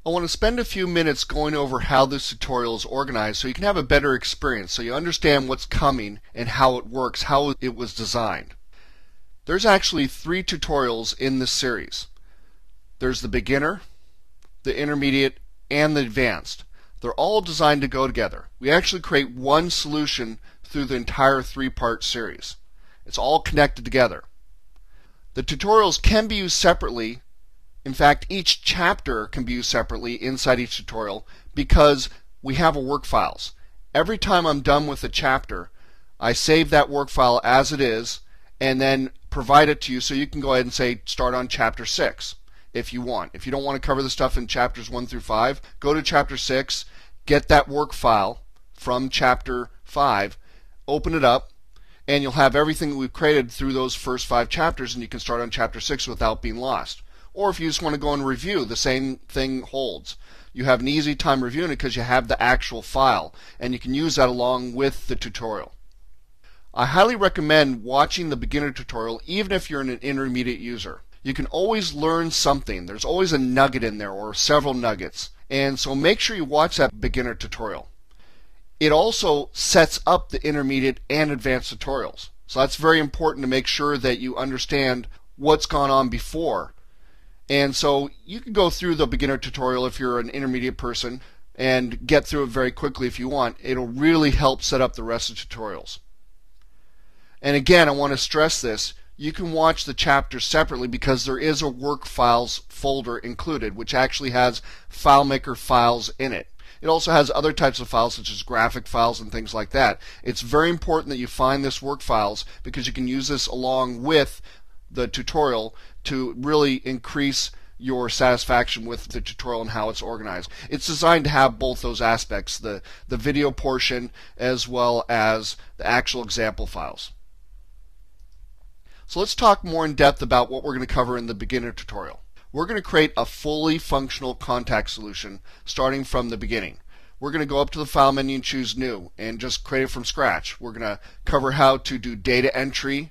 I want to spend a few minutes going over how this tutorial is organized so you can have a better experience, so you understand what's coming and how it works, how it was designed. There's actually 3 tutorials in this series. There's the beginner, the intermediate, and the advanced. They're all designed to go together. We actually create one solution through the entire 3-part series. It's all connected together. The tutorials can be used separately. In fact, each chapter can be used separately inside each tutorial because we have a work files. Every time I'm done with a chapter, I save that work file as it is and then provide it to you so you can go ahead and say start on chapter 6 if you want. If you don't want to cover the stuff in chapters 1 through 5, go to chapter 6, get that work file from chapter 5, open it up, and you'll have everything that we've created through those first 5 chapters, and you can start on chapter 6 without being lost. Or if you just want to go and review, the same thing holds. You have an easy time reviewing it because you have the actual file, and you can use that along with the tutorial. I highly recommend watching the beginner tutorial even if you're an intermediate user. You can always learn something. There's always a nugget in there or several nuggets. And so make sure you watch that beginner tutorial. It also sets up the intermediate and advanced tutorials. So that's very important to make sure that you understand what's gone on before. And so you can go through the beginner tutorial if you're an intermediate person and get through it very quickly if you want. It'll really help set up the rest of the tutorials. And again, I want to stress this. You can watch the chapters separately because there is a work files folder included, which actually has FileMaker files in it. It also has other types of files such as graphic files and things like that. It's very important that you find this work files because you can use this along with the tutorial to really increase your satisfaction with the tutorial and how it's organized. It's designed to have both those aspects, the video portion as well as the actual example files. So let's talk more in depth about what we're going to cover in the beginner tutorial. We're going to create a fully functional contact solution starting from the beginning. We're going to go up to the File menu and choose New and just create it from scratch. We're going to cover how to do data entry,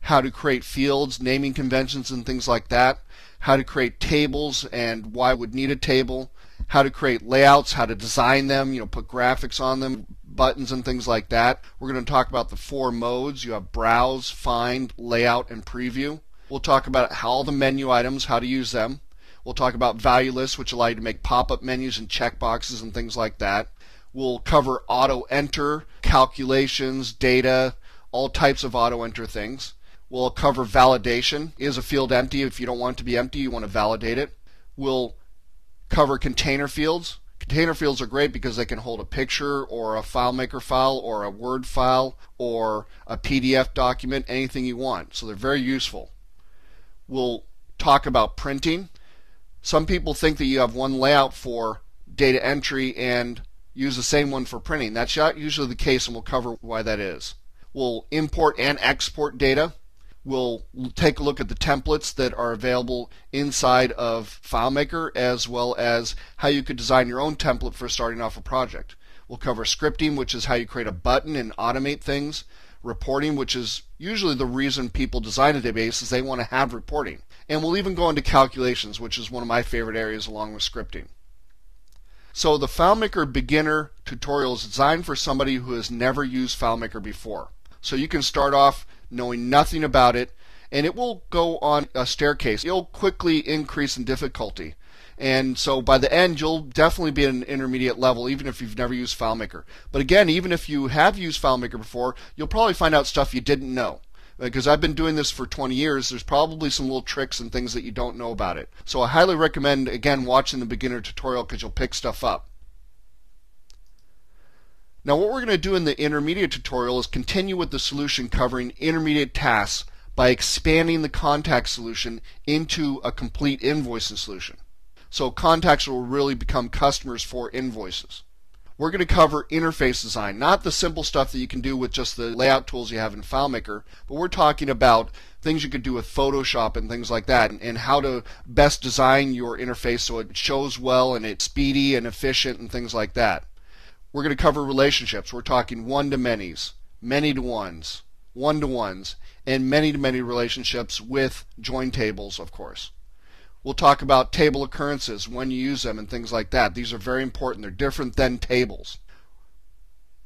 how to create fields, naming conventions and things like that, how to create tables and why we would need a table, how to create layouts, how to design them, put graphics on them, buttons and things like that. We're going to talk about the 4 modes. You have Browse, Find, Layout, and Preview. We'll talk about all the menu items, how to use them. We'll talk about value lists, which allow you to make pop-up menus and checkboxes and things like that. We'll cover auto-enter, calculations, data, all types of auto-enter things. We'll cover validation. Is a field empty? If you don't want it to be empty, you want to validate it. We'll cover container fields. Container fields are great because they can hold a picture or a FileMaker file or a Word file or a PDF document, anything you want. So they're very useful. We'll talk about printing. Some people think that you have one layout for data entry and use the same one for printing. That's not usually the case, and we'll cover why that is. We'll import and export data. We'll take a look at the templates that are available inside of FileMaker as well as how you could design your own template for starting off a project. We'll cover scripting, which is how you create a button and automate things. Reporting, which is usually the reason people design a database, is they want to have reporting. And we'll even go into calculations, which is one of my favorite areas along with scripting. So the FileMaker beginner tutorial is designed for somebody who has never used FileMaker before. So you can start off knowing nothing about it, and it will go on a staircase. It'll quickly increase in difficulty. And so by the end, you'll definitely be at an intermediate level, even if you've never used FileMaker. But again, even if you have used FileMaker before, you'll probably find out stuff you didn't know. Because I've been doing this for 20 years, there's probably some little tricks and things that you don't know about it. So I highly recommend, again, watching the beginner tutorial because you'll pick stuff up. Now what we're going to do in the intermediate tutorial is continue with the solution covering intermediate tasks by expanding the contact solution into a complete invoicing solution. So contacts will really become customers for invoices. We're going to cover interface design, not the simple stuff that you can do with just the layout tools you have in FileMaker, but we're talking about things you could do with Photoshop and things like that, and how to best design your interface so it shows well and it's speedy and efficient and things like that. We're going to cover relationships. We're talking one-to-manys, many-to-ones, one-to-ones, and many-to-many relationships with join tables, of course. We'll talk about table occurrences, when you use them, and things like that. These are very important. They're different than tables.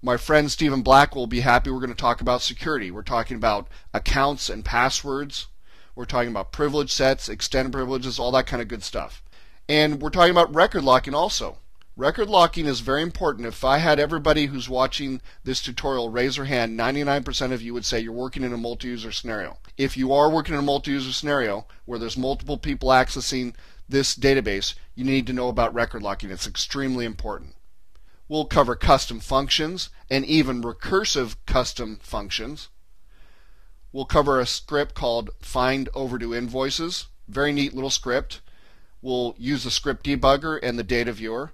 My friend Stephen Black will be happy. We're going to talk about security. We're talking about accounts and passwords. We're talking about privilege sets, extended privileges, all that kind of good stuff. And we're talking about record locking also. Record locking is very important. If I had everybody who's watching this tutorial raise their hand, 99% of you would say you're working in a multi-user scenario. If you are working in a multi-user scenario where there's multiple people accessing this database, you need to know about record locking. It's extremely important. We'll cover custom functions and even recursive custom functions. We'll cover a script called find overdue invoices. Very neat little script. We'll use the script debugger and the data viewer.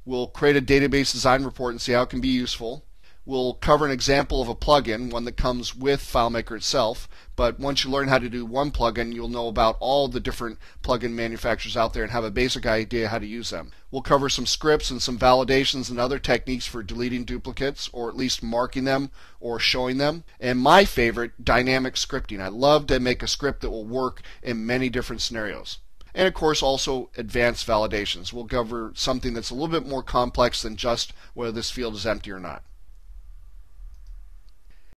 We'll create a database design report and see how it can be useful. We'll cover an example of a plugin, one that comes with FileMaker itself, but once you learn how to do one plugin, you'll know about all the different plugin manufacturers out there and have a basic idea how to use them. We'll cover some scripts and some validations and other techniques for deleting duplicates, or at least marking them or showing them. And my favorite, dynamic scripting. I love to make a script that will work in many different scenarios. And of course also advanced validations. We'll cover something that's a little bit more complex than just whether this field is empty or not.